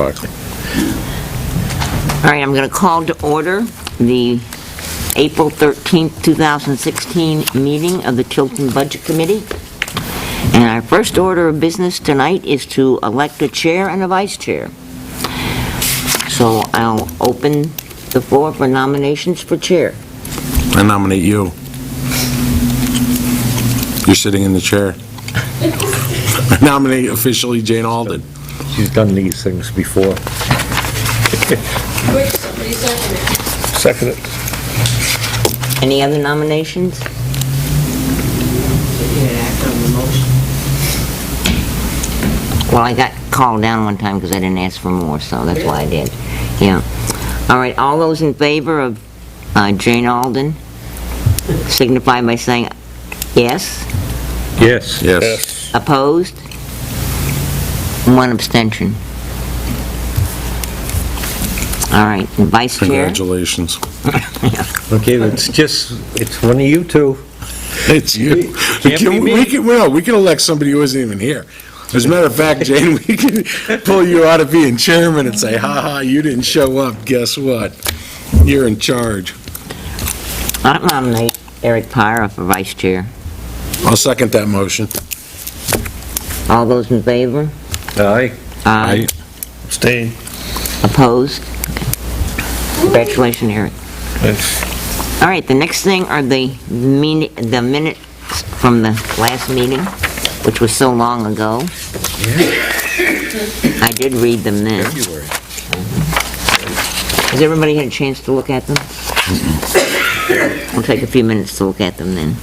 Fuck. All right, I'm going to call to order the April 13th, 2016 meeting of the Tilton Budget Committee. And our first order of business tonight is to elect a chair and a vice chair. So I'll open the floor for nominations for chair. I nominate you. You're sitting in the chair. I nominate officially Jane Alden. She's done these things before. Quick, somebody second it. Second it. Any other nominations? Well, I got called down one time because I didn't ask for more, so that's why I did. Yeah. All right, all those in favor of Jane Alden signify by saying yes. Yes. Yes. Opposed? One abstention. All right, and vice chair? Congratulations. Okay, it's one of you two. It's you. Can't be me. We can elect somebody who isn't even here. As a matter of fact, Jane, we can pull you out of being chairman and say, ha, you didn't show up. Guess what? You're in charge. I nominate Eric Pyra for vice chair. I'll second that motion. All those in favor? Aye. Aye. Stay. Opposed? Congratulations, Eric. All right, the next thing are the minutes from the last meeting, which was so long ago. I did read them then. February. Has everybody had a chance to look at them? We'll take a few minutes to look at them then.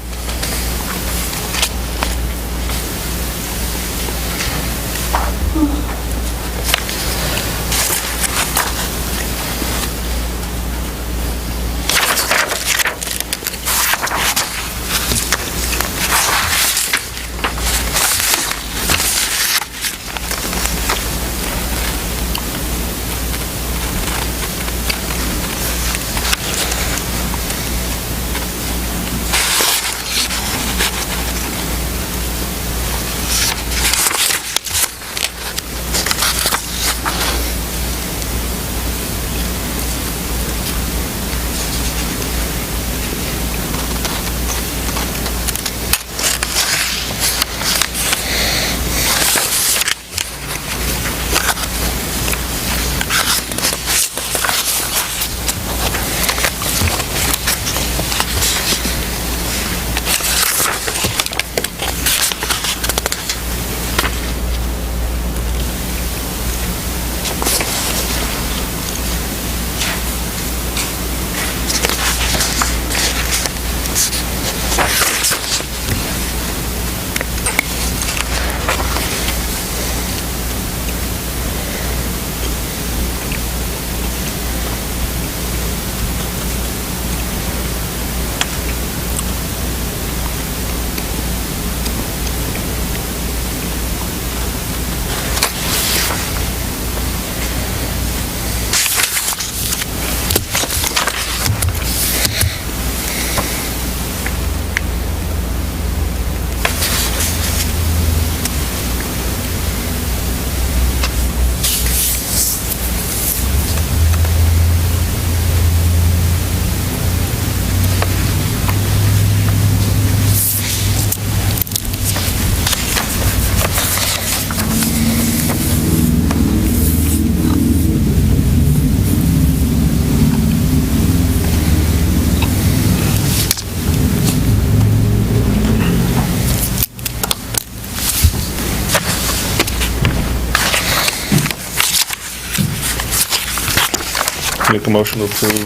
Make a motion to approve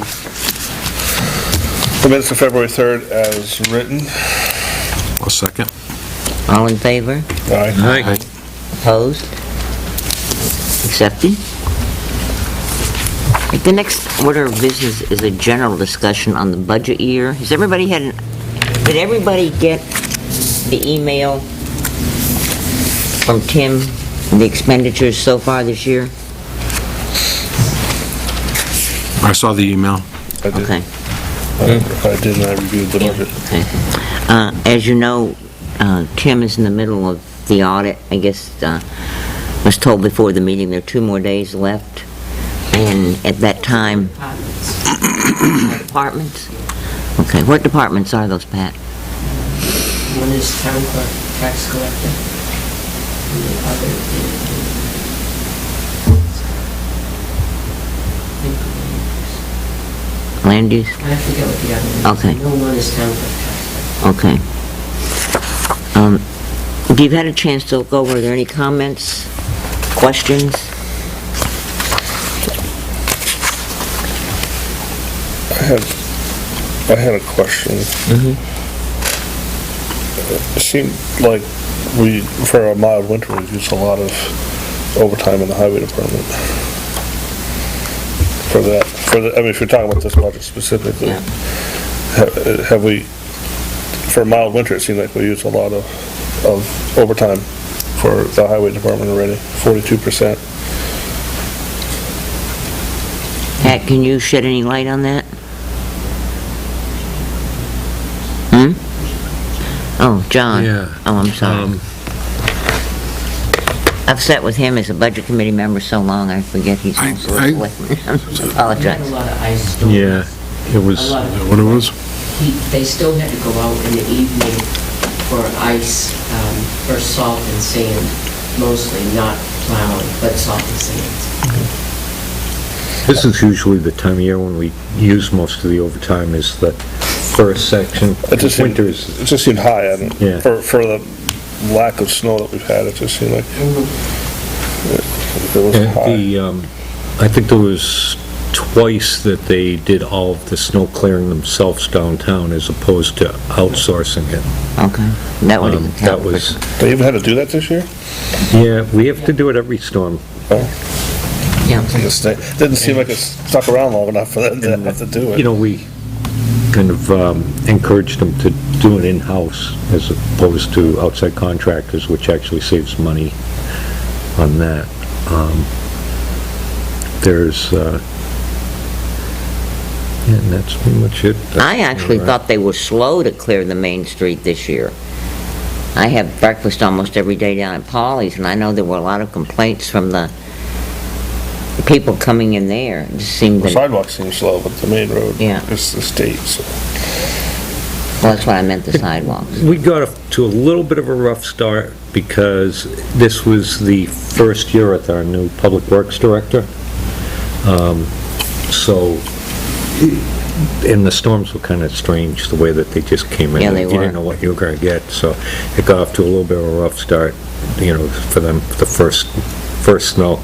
the minutes of February 3rd as written. I'll second. All in favor? Aye. Opposed? Accepted. The next order of business is a general discussion on the budget year. Did everybody get the email from Tim, the expenditures so far this year? I saw the email. I did. Okay. I did, and I reviewed the budget. Okay. As you know, Tim is in the middle of the audit. I guess was told before the meeting there are 2 more days left, and at that time, departments? Okay, what departments are those, Pat? One is town clerk, tax collector, and the other is, Land use? I forget what the other one is. Okay. No, one is town clerk, tax collector. Okay. If you've had a chance to look over, are there any comments, questions? I had a question. It seemed like for a mild winter, we've used a lot of overtime in the highway department. I mean, if you're talking about this budget specifically, Yeah. have we, for a mild winter, it seemed like we used a lot of overtime for the highway department already, 42%. Pat, can you shed any light on that? Oh, John. Yeah. Oh, I'm sorry. I've sat with him as a budget committee member so long, I forget he's also a selectman. I We had a apologize. lot of ice storms. Yeah, it was, A lot of- What it was? They still had to go out in the evening for ice, for salt and sand, mostly, not plowing, but salt and sand. this is usually the time of year when we use most of the overtime is the first section. It just seemed, Winters, it just seemed high, and Yeah. for the lack of snow that we've had, it just seemed like it was high. I think there was twice that they did all of the snow clearing themselves downtown as opposed to outsourcing it. Okay, that would That was, They even had to do that this year? yeah, we have to do it every storm. Yeah. I guess they, didn't seem like it stuck around long enough for them to have to do it. You know, we kind of encouraged them to do it in-house as opposed to outside contractors, which actually saves money on that. And that's pretty much it. I actually All right. thought they were slow to clear the main street this year. I have breakfast almost every day down at Polly's, and I know there were a lot of complaints from the people coming in there. It just seemed The that, sidewalks seem slow, but the main road Yeah. is the state, so. well, that's why I meant the sidewalks. We got off to a little bit of a rough start because this was the first year with our new Public Works Director. And the storms were kind of strange, the way that they just came in. Yeah, they You were. didn't know what you were going to get, so it got off to a little bit of a rough start, for them, the first snow.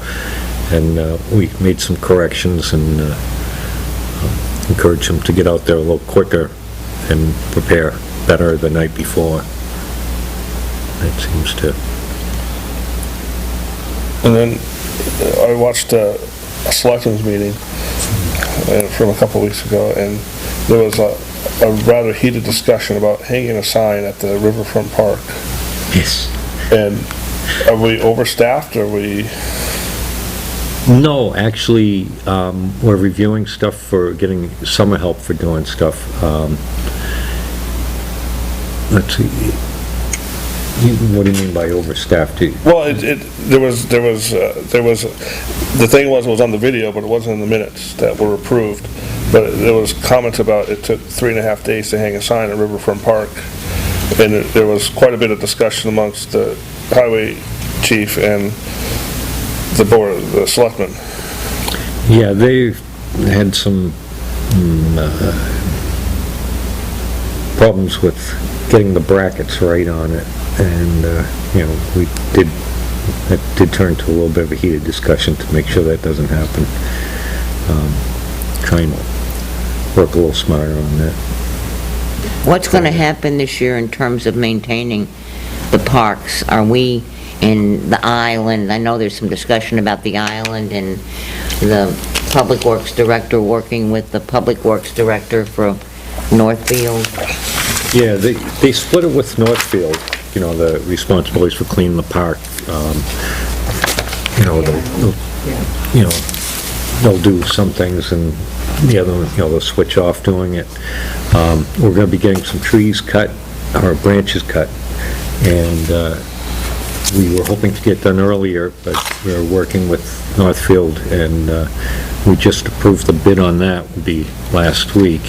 And we made some corrections and encouraged them to get out there a little quicker and prepare better the night before. That seems to... And then I watched a selectmen's meeting from a couple weeks ago, and there was a rather heated discussion about hanging a sign at the Riverfront Park. Yes. And are we overstaffed, or are we... No, actually, we're reviewing stuff for getting summer help for doing stuff. Let's see, what do you mean by overstaffed? Well, there was, the thing was, it was on the video, but it wasn't in the minutes that were approved. But there was comments about it took 3.5 days to hang a sign at Riverfront Park. And there was quite a bit of discussion amongst the highway chief and the board, the selectmen. Yeah, they had some problems with getting the brackets right on it. And, it did turn to a little bit of a heated discussion to make sure that doesn't happen. Try and work a little smarter on that. What's going to happen this year in terms of maintaining the parks? Are we in the island? I know there's some discussion about the island and the Public Works Director working with the Public Works Director for Northfield. Yeah, they split it with Northfield, the responsibilities for cleaning the park. They'll do some things and the other one, they'll switch off doing it. We're gonna be getting some trees cut, or branches cut, and we were hoping to get done earlier, but we're working with Northfield, and we just approved the bid on that, would be last week.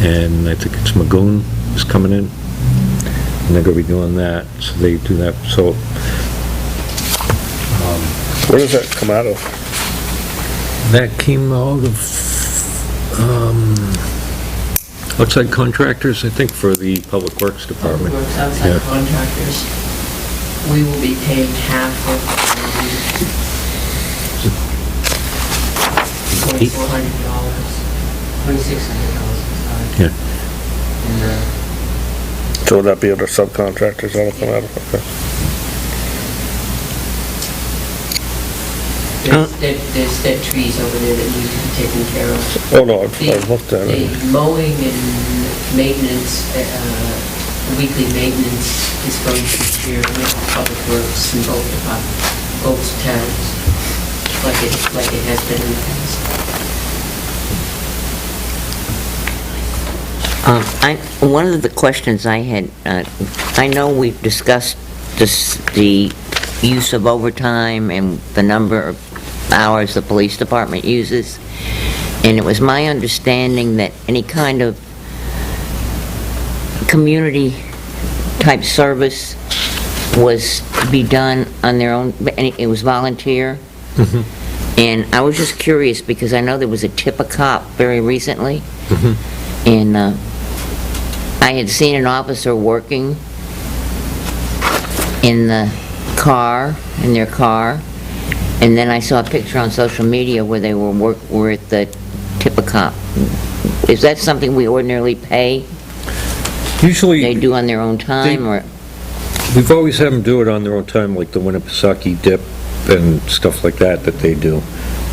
And I think it's Magoon is coming in, and they're gonna be doing that, so they do that, so Where does that come out of? that came out of, outside contractors, I think, for the Public Works Department. Works outside Yeah. contractors. We will be paying half of $2,400, $2,600, Yeah. And, So would that be other subcontractors that'll come out of, okay. there's dead trees over there that need to be taken care of. Oh, no, I've looked at it. The mowing and maintenance, weekly maintenance is going to be shared with Public Works in both departments, both towns, like it has been in the past. One of the questions I had, I know we've discussed the use of overtime and the number of hours the police department uses, and it was my understanding that any kind of community-type service was to be done on their own, it was volunteer. And I was just curious, because I know there was a tip a cop very recently, and I had seen an officer working in their car, and then I saw a picture on social media where they were at the tip a cop. Is that something we ordinarily pay? Usually, They do on their own time, or? we've always had them do it on their own time, like the Winnipesaukee dip and stuff like that they do.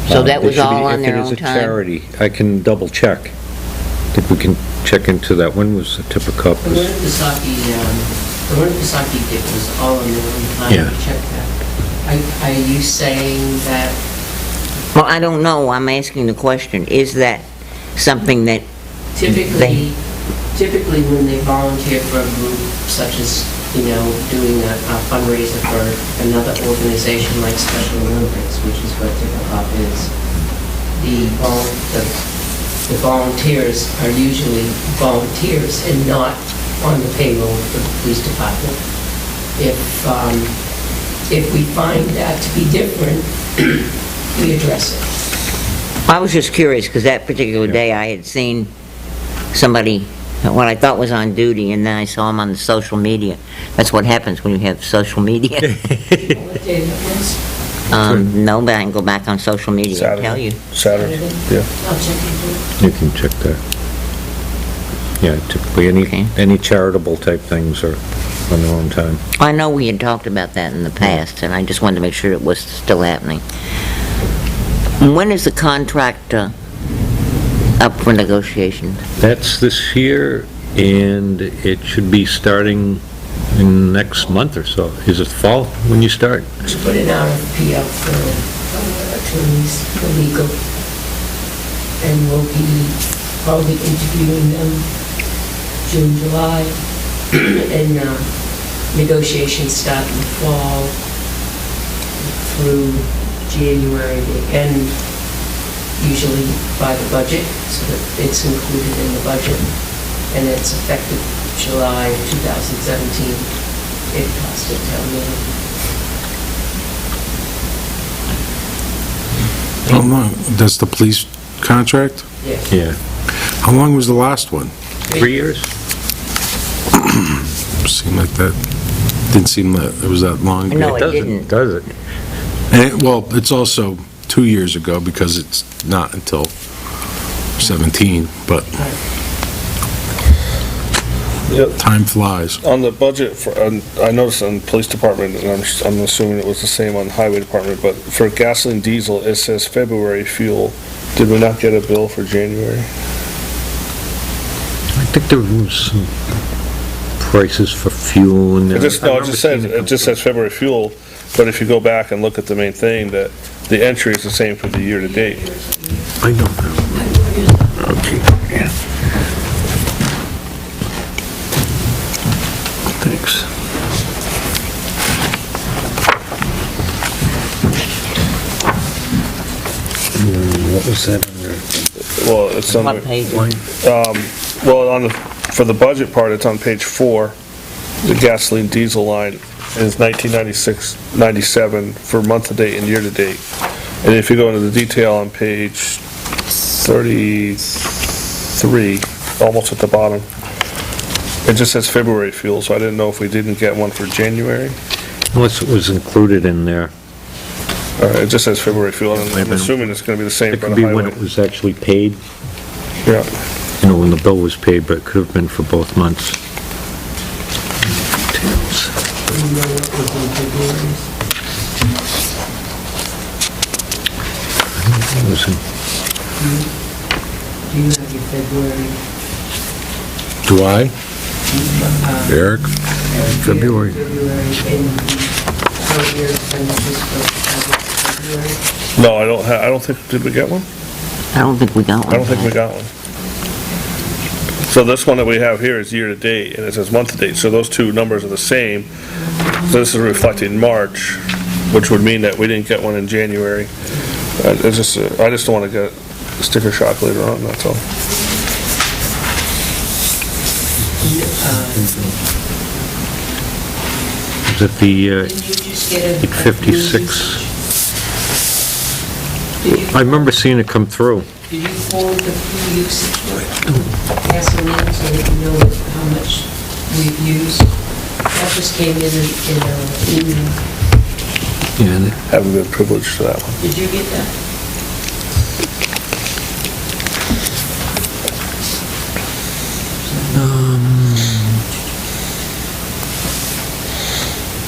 So that They was should be- all on their own If it is a time? charity, I can double check. I think we can check into that. When was the tip of cup? The Winnipesaukee dip was all on their own time, Yeah. we checked that. Are you saying that Well, I don't know, I'm asking the question, is that something that, typically when they volunteer for a group such as, doing a fundraiser for another organization like Special Olympics, which is what Tip-A-Cop is, the volunteers are usually volunteers and not on the payroll for the police department. If we find that to be different, we address it. I was just curious, because that particular day I had seen somebody, what I thought was on duty, and then I saw him on the social media. That's what happens when you have social media. What day that was? No, but I can go back on social media and tell you. Saturday, yeah. I'll check into it. You can check that. Yeah, typically Okay. any charitable type things are on their own time. I know we had talked about that in the past, and I just wanted to make sure it was still happening. When is the contract up for negotiation? That's this year, and it should be starting in next month or so. Is it fall when you start? To put an RFP out for attorneys for legal, and we'll be probably interviewing them June, July, and negotiations start in the fall through January. They end usually by the budget, so that it's included in the budget, and it's effective July 2017. It passed at town meeting. How long, that's the police contract? Yes. Yeah. How long was the last one? 3 years? Seemed like that, didn't seem that it was that long ago. No, it Doesn't, didn't. does it? Well, it's also 2 years ago, because it's not until 17, but Yep. time flies. On the budget, I noticed on the police department, and I'm assuming it was the same on the highway department, but for gasoline diesel, it says February fuel. Did we not get a bill for January? I think there was some prices for fuel in there. It just says February fuel, but if you go back and look at the main thing, that the entry is the same for the year to date. I know. Okay, yeah. Thanks. What was that under? Well, it's on, What page? well, for the budget part, it's on page 4. The gasoline diesel line is 1996-97 for month-to-date and year-to-date. And if you go into the detail on page 33, almost at the bottom, it just says February fuel, so I didn't know if we didn't get one for January. Unless it was included in there. It just says February fuel, and I'm assuming it's gonna be the same It for could the be when highway. it was actually paid, Yeah, when the bill was paid, but it could have been for both months. Details. Do you know what was in February's? It was in- Do you have your February? Do I? Eric? February. February, and the current year expenditures for February? no, I don't think, did we get one? I don't think we got one. I don't think we got one. So this one that we have here is year-to-date, and it says month-to-date, so those two numbers are the same. So this is reflecting March, which would mean that we didn't get one in January. I just don't want to get sticker shock later on, that's all. Was it the Didn't you just get a... 56? Did you, I remember seeing it come through. did you forward the fuel usage gasoline so that you know how much we've used? That just came in an email. Yeah, Haven't been privileged to that one. Did you get that?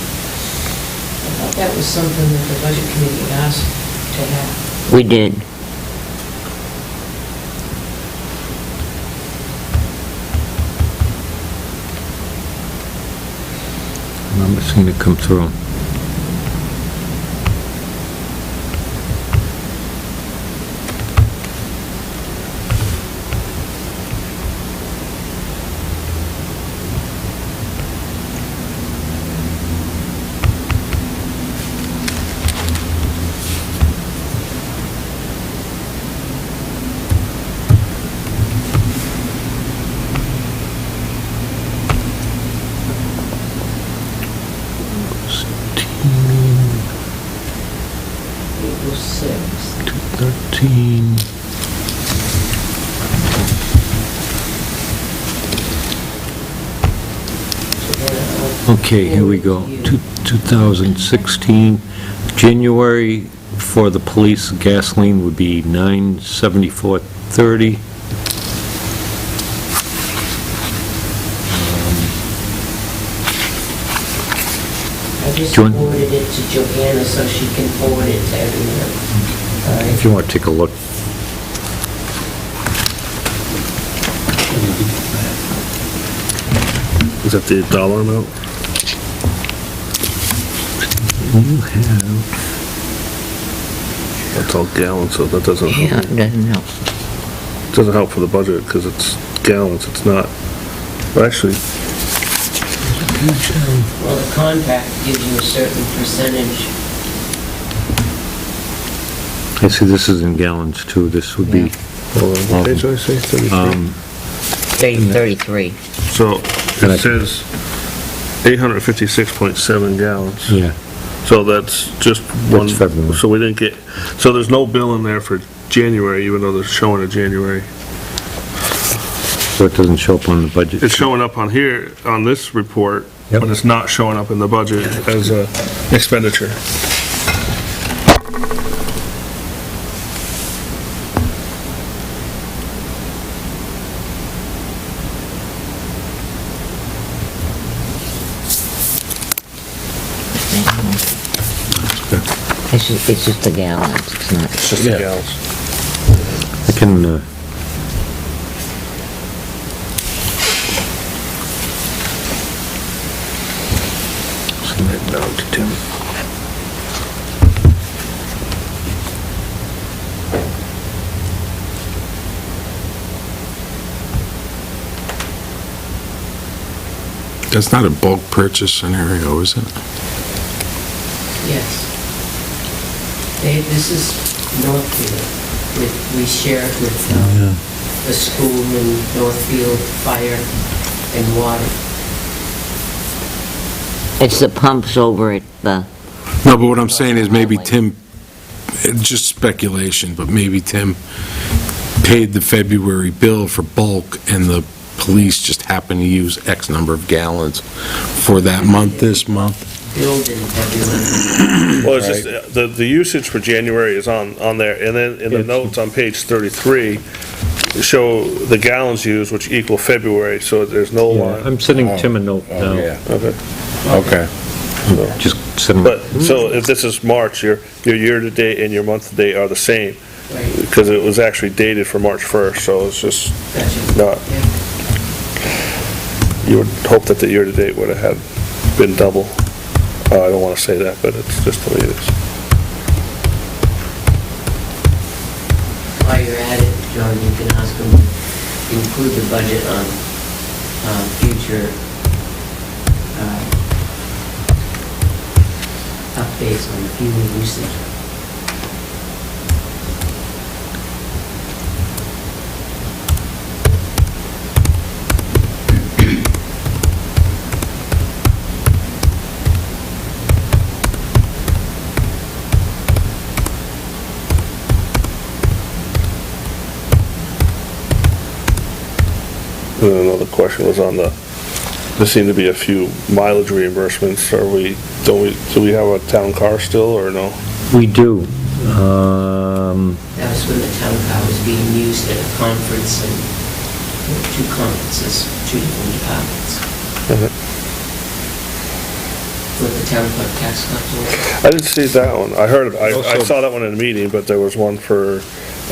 I thought that was something that the budget committee asked to have. We did. I remember seeing it come through. April 6th. 13. So then I'll Okay, here we go. forward to you. 2016, January for the police gasoline would be $9.74.30. I just Do you want- forwarded it to Joanna so she can forward it to everyone. All right? If you want to take a look. Is that the dollar amount? You have... That's all gallons, so that doesn't Yeah, it doesn't help. help for the budget, because it's gallons, it's not, well, actually, Well, the contract gives you a certain percentage. I see this is in gallons too. This would be, hold on, what page did I say, 33? Page 33. So, And I- it says 856.7 gallons. yeah, So that's just one. That's February. So we didn't get, so there's no bill in there for January, even though they're showing a January. so it doesn't show up on the budget. It's showing up on here, on this report, Yep. but it's not showing up in the budget as a expenditure. It's just the gallons, it's not. It's just the Yeah. gallons. I can, send that down to Tim. That's not a bulk purchase scenario, is it? Yes. This is Northfield. We share it with the school in Northfield, fire and water. It's the pumps over at the, No, but what I'm saying is maybe Tim, it's just speculation, but maybe Tim paid the February bill for bulk, and the police just happened to use X number of gallons for that month, this month. Billed in February. Well, it's just, the usage for January is on there, and then in the notes on page 33, show the gallons used, which equal February, so there's no line. I'm sending Tim a note Oh, now. yeah. Okay. Okay. Just send him. But, so if this is March, your year-to-date and your month-to-date are the same, Right, because it was actually dated for March 1st, so it's just gotcha. not, Yeah. you would hope that the year-to-date would have been double. I don't want to say that, but it's just the way it is. While you're at it, John, you can ask them to include the budget on future updates on fuel usage. And then another question was on there seemed to be a few mileage reimbursements. Do we have a town car still, or no? We do. That was when the town car was being used at a conference and two conferences, two different departments. Okay. With the town clerk tax collector. I didn't see that one. I Also- saw that one in a meeting, but there was one for,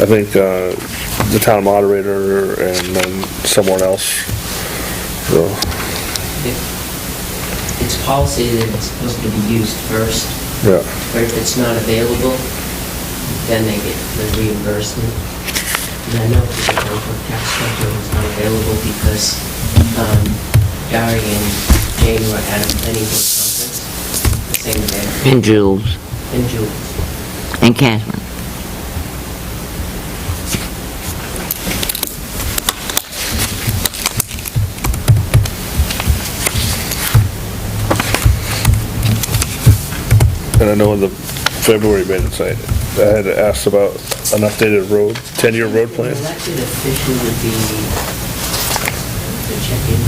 I think, the town moderator and then someone else. So, It's policy that it's supposed to be used first, yeah. but if it's not available, then they get the reimbursement. And I know that the town clerk tax collector was not available because Gary and Jane were at a planning board conference, the same day, and Jules, in June. and Catherine. And I know in the February minutes, I had asked about an updated 10-year road plan. An elected official would be the check-in.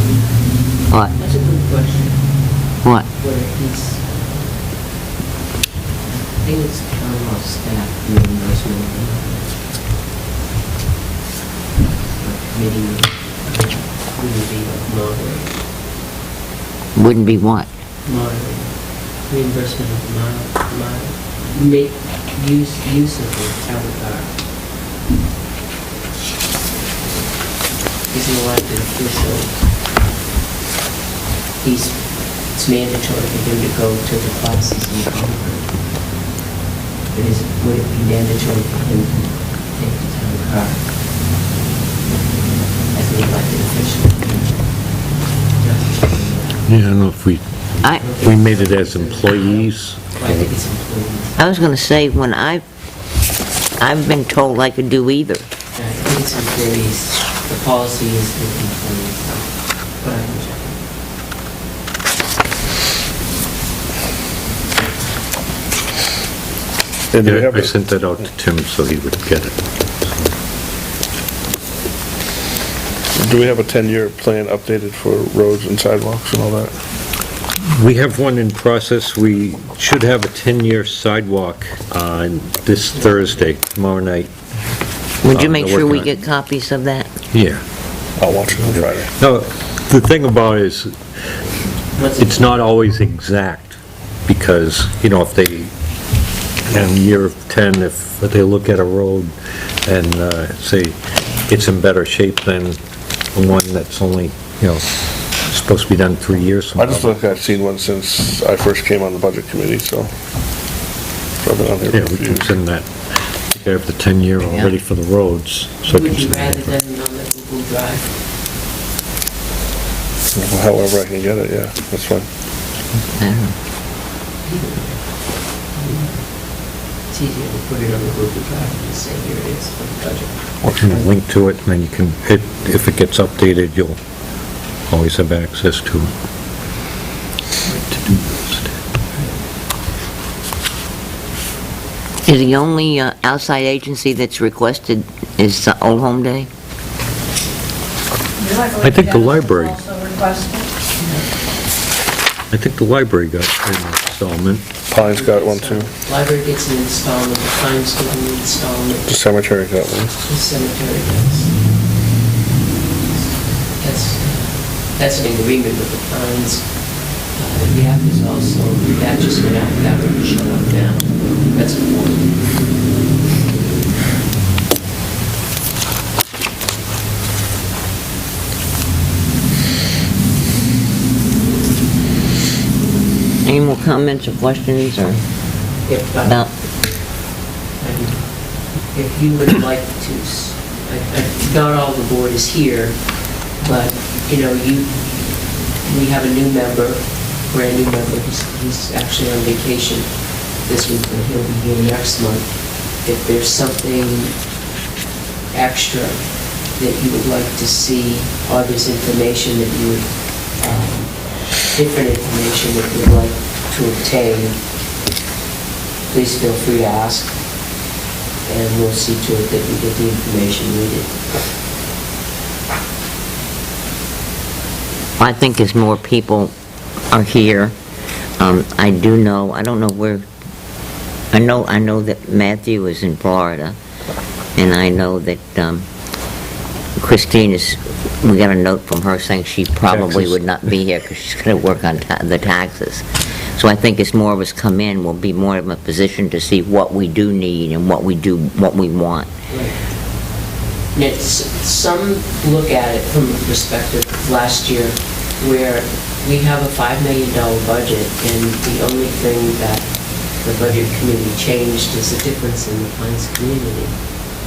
What? That's a good question. What? Whether he's, I think it's town hall staff reimbursement. Committee wouldn't be moderator. Wouldn't be what? Moderator. Reimbursement of make use of the town car. He's an elected official. It's mandatory for him to go to the classes in Concord. Would it be mandatory for him to take the town car as an elected official? Yeah, I don't know if we made it as employees. I think it's employees. I was gonna say, when I've been told I could do either. I think it's employees. The policy is with employees. But I can check. And do we have I a- sent that out to Tim so he would get it. Do we have a 10-year plan updated for roads and sidewalks and all that? We have one in process. We should have a 10-year sidewalk this Thursday, tomorrow night. Would you They're make sure we working on get copies of that? Yeah. I'll watch it on Friday. No, the thing about it is, it's not always exact, because, if they, in year 10, if they look at a road and say it's in better shape than the one that's only, supposed to be done 3 years from I now. just look, I've seen one since I first came on the budget committee, so. I've been on here Yeah, for a we few can years. send that. We have the 10-year already for the roads, so I Would can you send rather that. than on the Google Drive? However I can get it, yeah, that's fine. I don't know. It's easier to put it on the Google Drive and just say, here it is for the budget. Or can you link to it, and then you can, if it gets updated, you'll always have access to it. To-do list. Is the only outside agency that's requested is Old Home Day? I think the library. Also requested. I think the library got an installment. Pine's got one too. Library gets an installment, the Pines get an installment, The cemetery got one. the cemetery does. That's an agreement with the Pines. The app is also, that just went out, that would show up now. That's important. Any more comments or questions, or If, about, if you would like to, not all the board is here, but, you know, we have a new member, brand new member, he's actually on vacation this week, and he'll be here next month. If there's something extra that you would like to see, or there's information that you would, different information that you'd like to obtain, please feel free to ask, and we'll see to it that you get the information needed. I think as more people are here, I do know, I don't know where, I know that Matthew is in Florida, and I know that Christine is, we got a note from her saying she probably Taxes. would not be here because she's going to work on the taxes. So I think as more of us come in, we'll be more in a position to see what we do need and what we want. And some look at it from the perspective of last year, where we have a $5 million budget, and the only thing that the budget committee changed is the difference in the Pines community.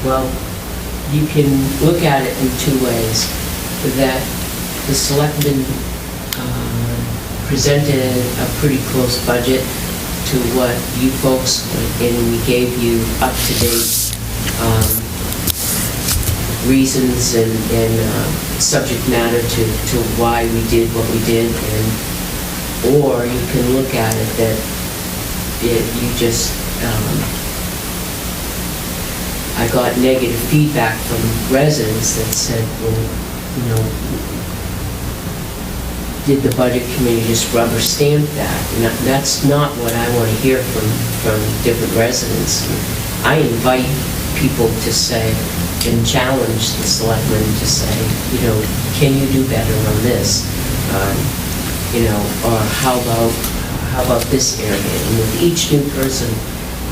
Well, you can look at it in two ways. That the selectmen presented a pretty close budget to what you folks, and we gave you up-to-date reasons and subject matter to why we did what we did, or you can look at it that you just, I got negative feedback from residents that said, well, you know, did the budget committee just rubber stamp that? And that's not what I want to hear from different residents. I invite people to say, and challenge the selectmen to say, you know, can you do better on this? You know, or how about this area? And with each new person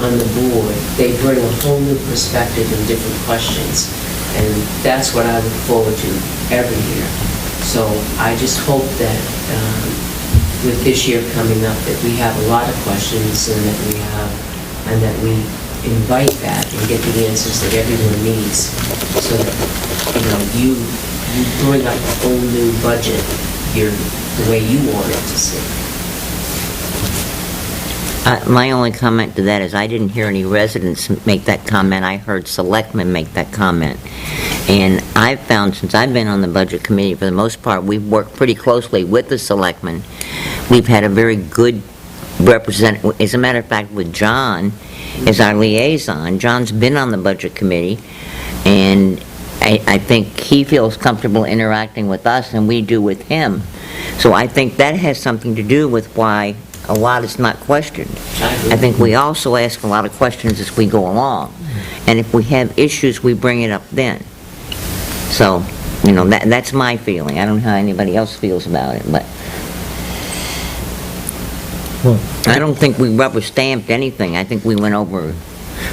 on the board, they bring a whole new perspective and different questions. And that's what I look forward to every year. So I just hope that with this year coming up, that we have a lot of questions, and that we invite that and get the answers that everyone needs, so that, you know, you bring up a whole new budget here the way you want it to see. My only comment to that is I didn't hear any residents make that comment. I heard selectmen make that comment. And I've found, since I've been on the budget committee, for the most part, we've worked pretty closely with the selectmen. We've had a very good representative. As a matter of fact, with John as our liaison, John's been on the budget committee, and I think he feels comfortable interacting with us, and we do with him. So I think that has something to do with why a lot is not questioned. I think we also ask a lot of questions as we go along. And if we have issues, we bring it up then. So, you know, that's my feeling. I don't know how anybody else feels about it, but Well, I don't think we rubber stamped anything. I think we went over.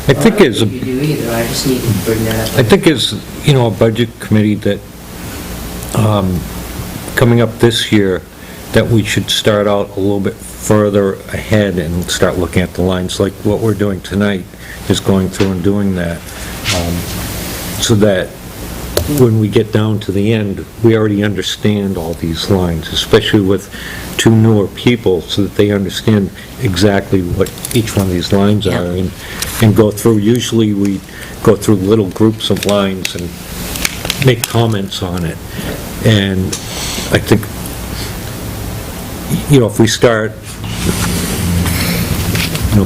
I think I as don't think you do either, I just need to bring that up. I think as, you know, a budget committee that, coming up this year, that we should start out a little bit further ahead and start looking at the lines, like what we're doing tonight, is going through and doing that, so that when we get down to the end, we already understand all these lines, especially with two newer people, so that they understand exactly what each one of these lines are. Yeah. And and go through. Usually, we go through little groups of lines and make comments on it. And I think, if we start,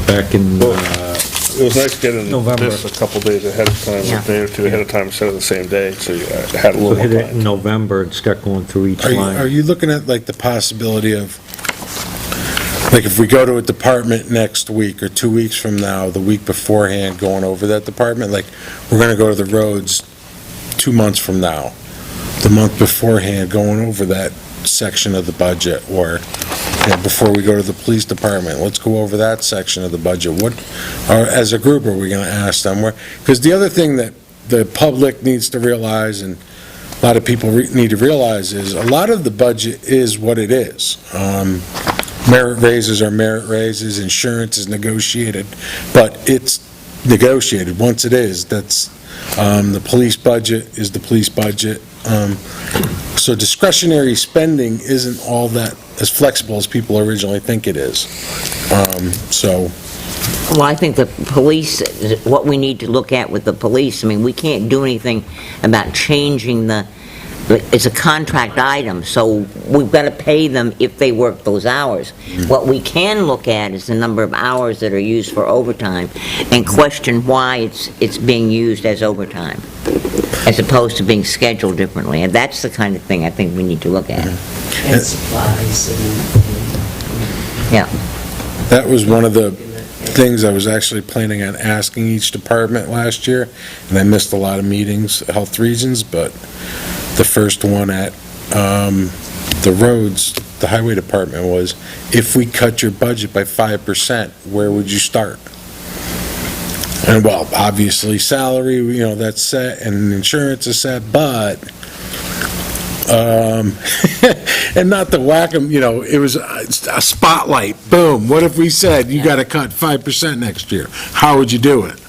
back in, It was nice getting November. this a couple days ahead of time, Yeah. a day or two ahead of time, instead of the same day, so you had a we'll little hit more it in time. November and start going through each Are line. you looking at like the possibility of, like if we go to a department next week or 2 weeks from now, the week beforehand, going over that department, like we're gonna go to the roads 2 months from now, the month beforehand, going over that section of the budget, or before we go to the police department, let's go over that section of the budget. What, or as a group, are we gonna ask them where? Because the other thing that the public needs to realize, and a lot of people need to realize, is a lot of the budget is what it is. Merit raises are merit raises, insurance is negotiated, but it's negotiated. Once it is, that's, the police budget is the police budget. So discretionary spending isn't all that as flexible as people originally think it is. So, Well, I think the police, what we need to look at with the police, I mean, we can't do anything about changing it's a contract item, so we've got to pay them if they work those hours. What we can look at is the number of hours that are used for overtime and question why it's being used as overtime, as opposed to being scheduled differently. And that's the kind of thing I think we need to look at. And supplies and Yeah. that was one of the things I was actually planning on asking each department last year, and I missed a lot of meetings, health reasons, but the first one at the roads, the highway department, was, if we cut your budget by 5%, where would you start? And, well, obviously, salary, that's set, and insurance is set, but, and not to whack them, it was a spotlight, boom, what if we said, you gotta cut 5% next year? How would you do it?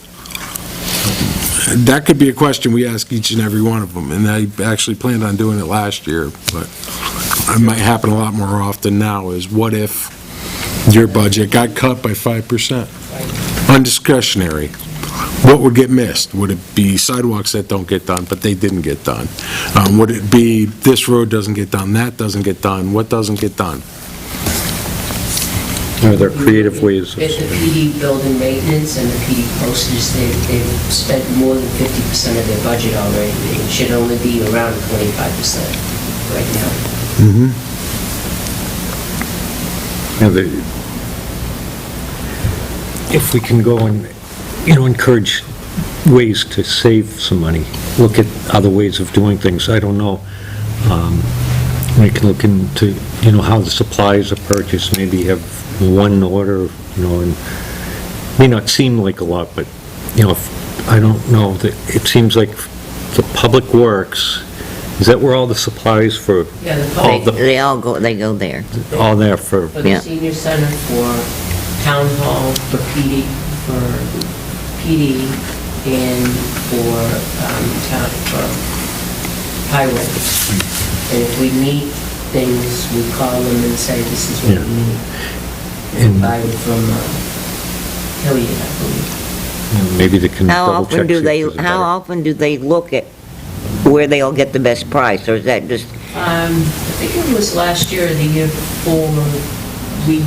That could be a question we ask each and every one of them, and I actually planned on doing it last year, but it might happen a lot more often now, is what if your budget got cut by 5%? Undiscretionary. What would get missed? Would it be sidewalks that don't get done, but they didn't get done? Would it be this road doesn't get done, that doesn't get done, what doesn't get done? Are there creative ways of... At the PD building maintenance and the PD postage, they've spent more than 50% of their budget already. It should only be around 25% right now. If we can go and, encourage ways to save some money, look at other ways of doing things, I don't know. We can look into, how the supplies are purchased, maybe have one order, and may not seem like a lot, but, I don't know, it seems like the Public Works, is that where all the supplies for, Yeah, the all the, They go there. all there for, For the Yeah. senior center, for town hall, for PD, and for highway. And if we need things, we call them and say, this is what Yeah. we need. and Buy it from Hilliard, I believe. maybe they can How double check. often do see if they, there's a how better- often do they look at where they'll get the best price, or is that just, I think it was last year or the year before, we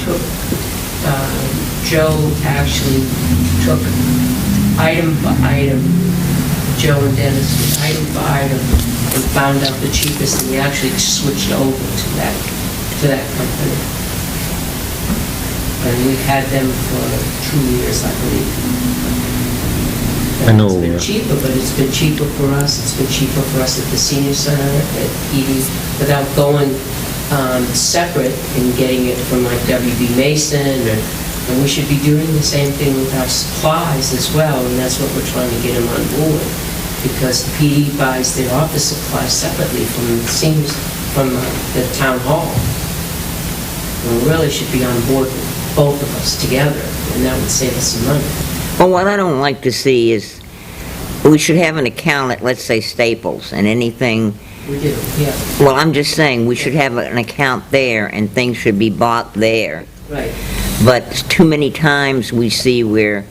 took, Joe actually took item by item, Joe and Dennis, item by item, and found out the cheapest, and we actually switched over to that company. And we've had them for 2 years, I believe. I know, It's been cheaper, but it's been cheaper for us, it's been cheaper for us at the senior center, at PD, without going separate and getting it from like WB Mason, and we should be doing the same thing with our supplies as well, and that's what we're trying to get them on board, because the PD buys their office supplies separately from the seniors, from the town hall. And we really should be on board with both of us together, and that would save us some money. well, what I don't like to see is, we should have an account at, let's say, Staples, and anything, We do, yeah, well, I'm just saying, we should have an account there, and things should be bought there. right. But too many times we see where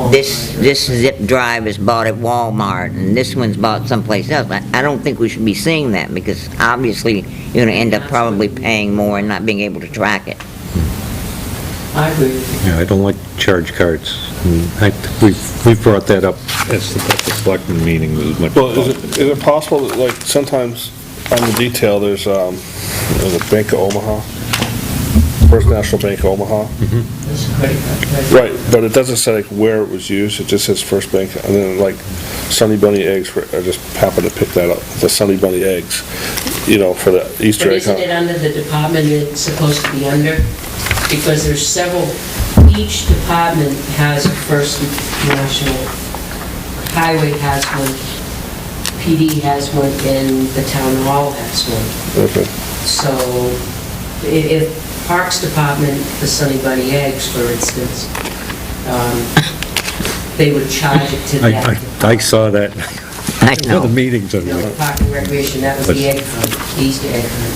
this zip drive is bought at Walmart and this one's bought someplace else. I don't think we should be seeing that, because obviously you're gonna end up probably paying more and not being able to track it. I agree with you. Yeah, I don't like charge cards. We've brought that up at the selectmen meeting as much. Well, is it possible that, like, sometimes on the detail, there's, the Bank of Omaha, First National Bank of Omaha? It's a credit card. Right, but it doesn't say, like, where it was used, it just says First Bank, and then, like, Sunny Bunny eggs, I just happened to pick that up, the Sunny Bunny eggs, for the Easter But egg isn't hunt. it under the department it's supposed to be under? Because there's several, each department has a First National, Highway has one, PD has one, and the town hall has one. Okay. So if Parks Department, the Sunny Bunny eggs, for instance, they would charge it to that. I saw that I in the know. meetings. I'm No, like, Park and Recreation, that was the egg hunt, the Easter egg hunt.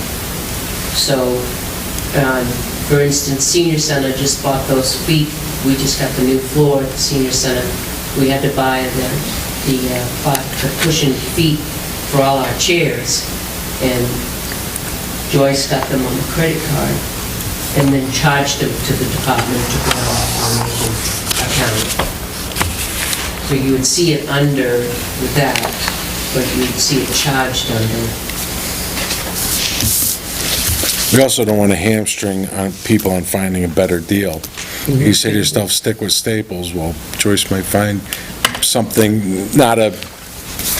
So, for instance, Senior Center just bought those feet, we just got the new floor at the Senior Center. We had to buy the cushioned feet for all our chairs, and Joyce got them on the credit card, and then charged them to the department, took it out of our donation account. So you would see it under that, but you would see it charged under. We also don't want to hamstring people on finding a better deal. You say to yourself, stick with Staples, well, Joyce might find something, not a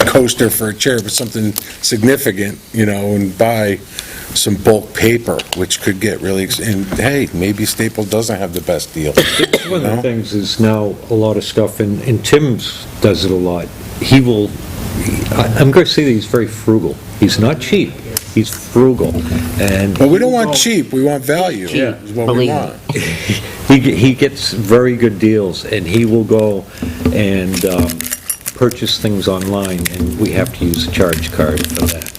coaster for a chair, but something significant, and buy some bulk paper, which could get really, and hey, maybe Staples doesn't have the best deal. one of the things is now a lot of stuff, and Tim's does it a lot. I'm going to say that he's very frugal. He's not cheap, he's frugal, and... But we don't want cheap, we want value, Yeah. is what we Believe me. want. He gets very good deals, and he will go and purchase things online, and we have to use a charge card for that.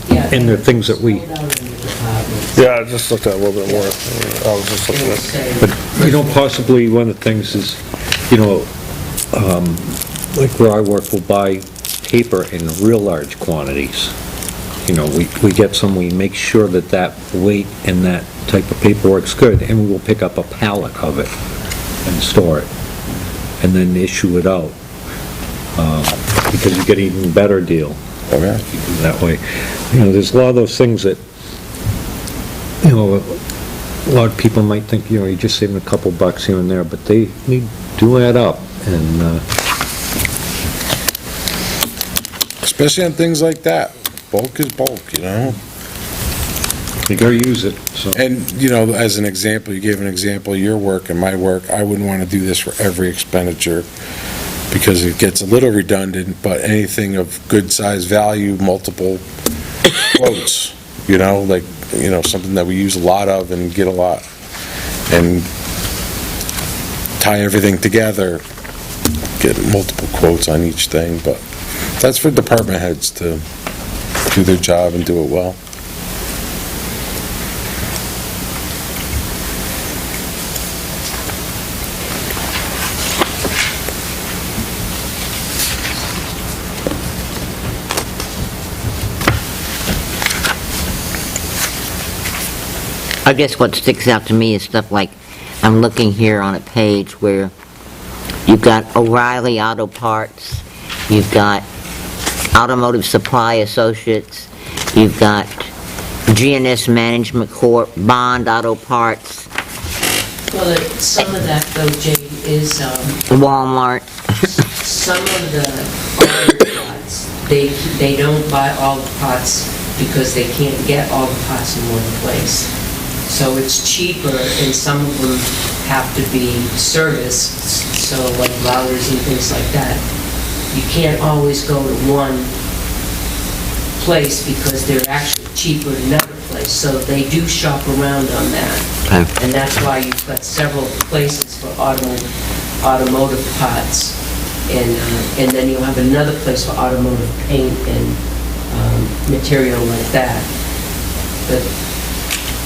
Yeah. And there are things that we... Sold out in the department. Yeah, I just looked at it a little bit more. I was just looking It would at, say- But, possibly one of the things is, like where I work, we'll buy paper in real large quantities. We get some, we make sure that that weight and that type of paperwork's good, and we will pick up a pallet of it and store it, and then issue it out. Because you get an even better deal Okay. if you do that way. There's a lot of those things that, a lot of people might think, you're just saving a couple bucks here and there, but they do add up, and, Especially on things like that. Bulk is bulk, you gotta use it, so. And, as an example, you gave an example of your work and my work, I wouldn't want to do this for every expenditure because it gets a little redundant, but anything of good size value, multiple quotes, something that we use a lot of and get a lot. And tie everything together, get multiple quotes on each thing, but that's for department heads to do their job and do it well. I guess what sticks out to me is stuff like, I'm looking here on a page where you've got O'Reilly Auto Parts, you've got Automotive Supply Associates, you've got GNS Management Corp., Bond Auto Parts, Well, some of that though, Jay, is, Walmart. some of the auto parts, they don't buy all the parts because they can't get all the parts in one place. So it's cheaper, and some of them have to be serviced, so like routers and things like that. You can't always go to one place because they're actually cheaper in another place, so they do shop around on that. Okay. And that's why you've got several places for automotive parts, and then you'll have another place for automotive paint and material like that. But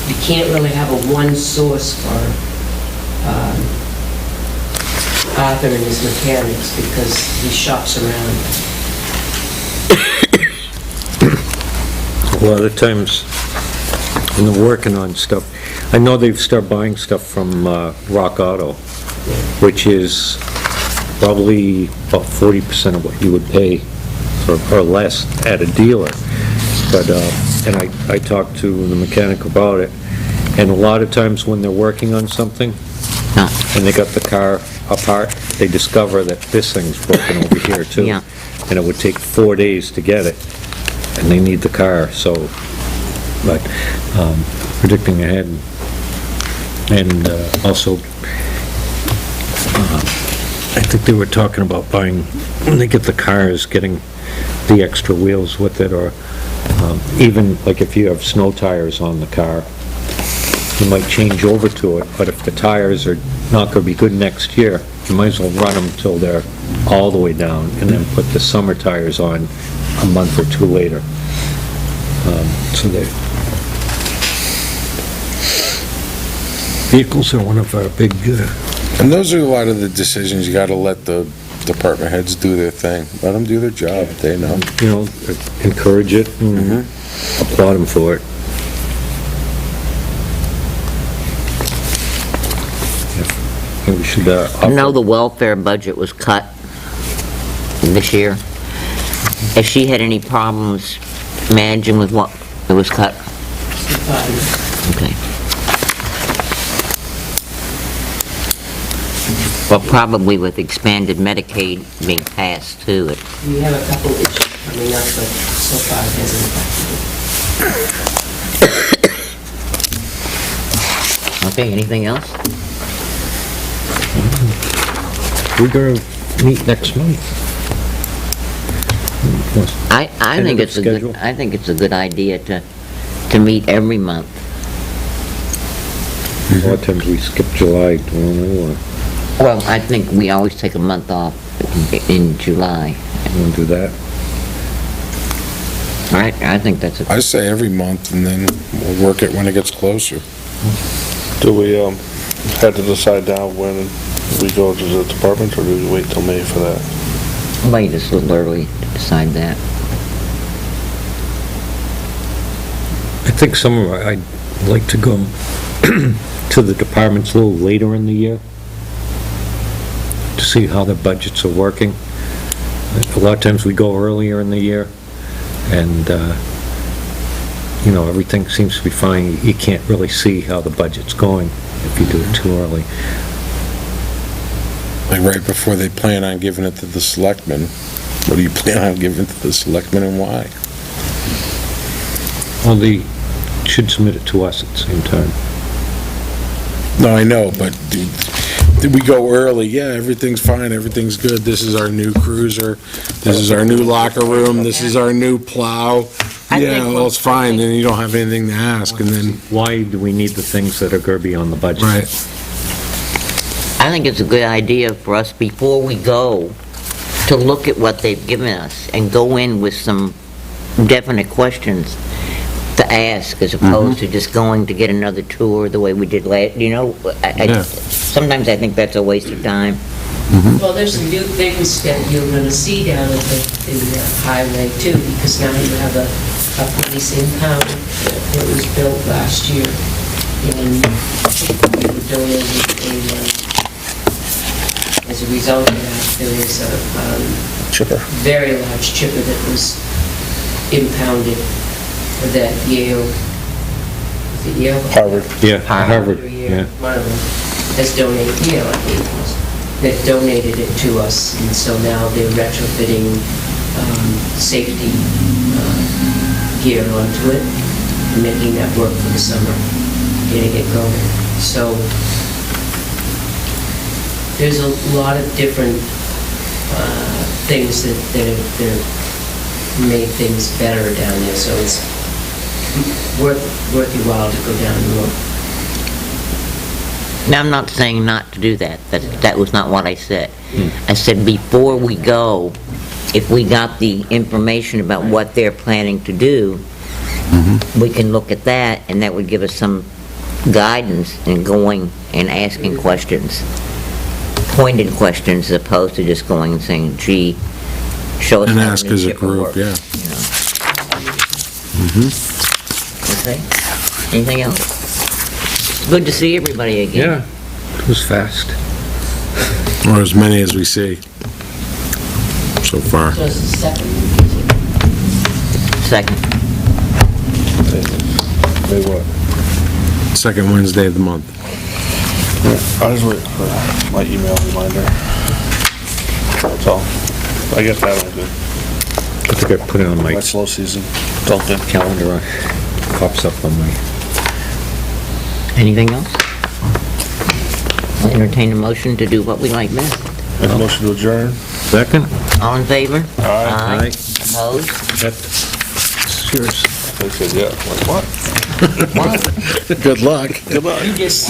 you can't really have a one source Arthur and his mechanics, because he shops around. A lot of times, when they're working on stuff, I know they've started buying stuff from Rock Auto, which is probably about 40% of what you would pay or less at a dealer. But, and I talked to the mechanic about it, and a lot of times when they're working on something, and they got the car apart, they discover that this thing's broken over here too. Yeah. And it would take 4 days to get it, and they need the car, so, but predicting ahead, and also, I think they were talking about buying, when they get the cars, getting the extra wheels with it, or even, like if you have snow tires on the car, you might change over to it, but if the tires are not going to be good next year, you might as well run them till they're all the way down, and then put the summer tires on a month or two later. So vehicles are one of our big, And those are a lot of the decisions, you gotta let the department heads do their thing. Let them do their job, they know. encourage it and applaud them for it. We should, I know the welfare budget was cut this year. Has she had any problems managing with what it was cut? Okay. Well, probably with expanded Medicaid being passed too. We have a couple issues coming up, but so far it hasn't affected it. Okay, anything else? We're going to meet next month. I think Tentative it's a good, schedule? I think it's a good idea to meet every month. A lot of times we skip July, don't know, Well, I think we always take a month off in July. want to do that. I think that's a, I say every month, and then we'll work it when it gets closer. Do we, have to decide now when we go to the department, or do we wait till May for that? late, it's a little early to decide that. I think I'd like to go to the departments a little later in the year to see how the budgets are working. A lot of times we go earlier in the year, and, everything seems to be fine. You can't really see how the budget's going if you do it too early. Like right before they plan on giving it to the selectmen. What do you plan on giving to the selectmen and why? Well, they should submit it to us at the same time. No, I know, but did we go early? Yeah, everything's fine, everything's good. This is our new cruiser. This is our new locker room. This is our new plow. I Yeah, think well, it's fine, then you don't have anything to ask, and then, Why do we need the things that are going to be on the budget? right. I think it's a good idea for us, before we go, to look at what they've given us and go in with some definite questions to ask, as opposed to just going to get another tour the way we did last, Yeah. sometimes I think that's a waste of time. Well, there's some new things that you're gonna see down at the highway too, because now you have a police impound that was built last year, and we were donating as a result of that, there was a Chipper. very large chipper that was impounded that Yale, is it Yale? Harvard. Yeah, Harvard, yeah. One of them has donated, Yale, I think it was, that donated it to us, and so now they're retrofitting safety gear onto it, and making that work for the summer, getting it going. So there's a lot of different things that made things better down there, so it's worth your while to go down and look. Now, I'm not saying not to do that. That was not what I said. I said before we go, if we got the information about what they're planning to do, we can look at that, and that would give us some guidance in going and asking questions, pointed questions, as opposed to just going and saying, gee, show us And how the ask new as a shipper group, works, yeah. you know. Okay, anything else? It's good to see everybody again. Yeah, it was fast. Or as many as we see so far. So it's the second, Second. They what? Second Wednesday of the month. I just wait for my email reminder. That's all. I guess that'll do. I think I put it on My my slow season. It's all good. calendar, pops up on my... Anything else? I'll entertain a motion to do what we like best. Make a motion to adjourn. Second? All in favor? Aye. Opposed? That's yours. They said, yeah. Like, what? What? Good luck. Good luck. You just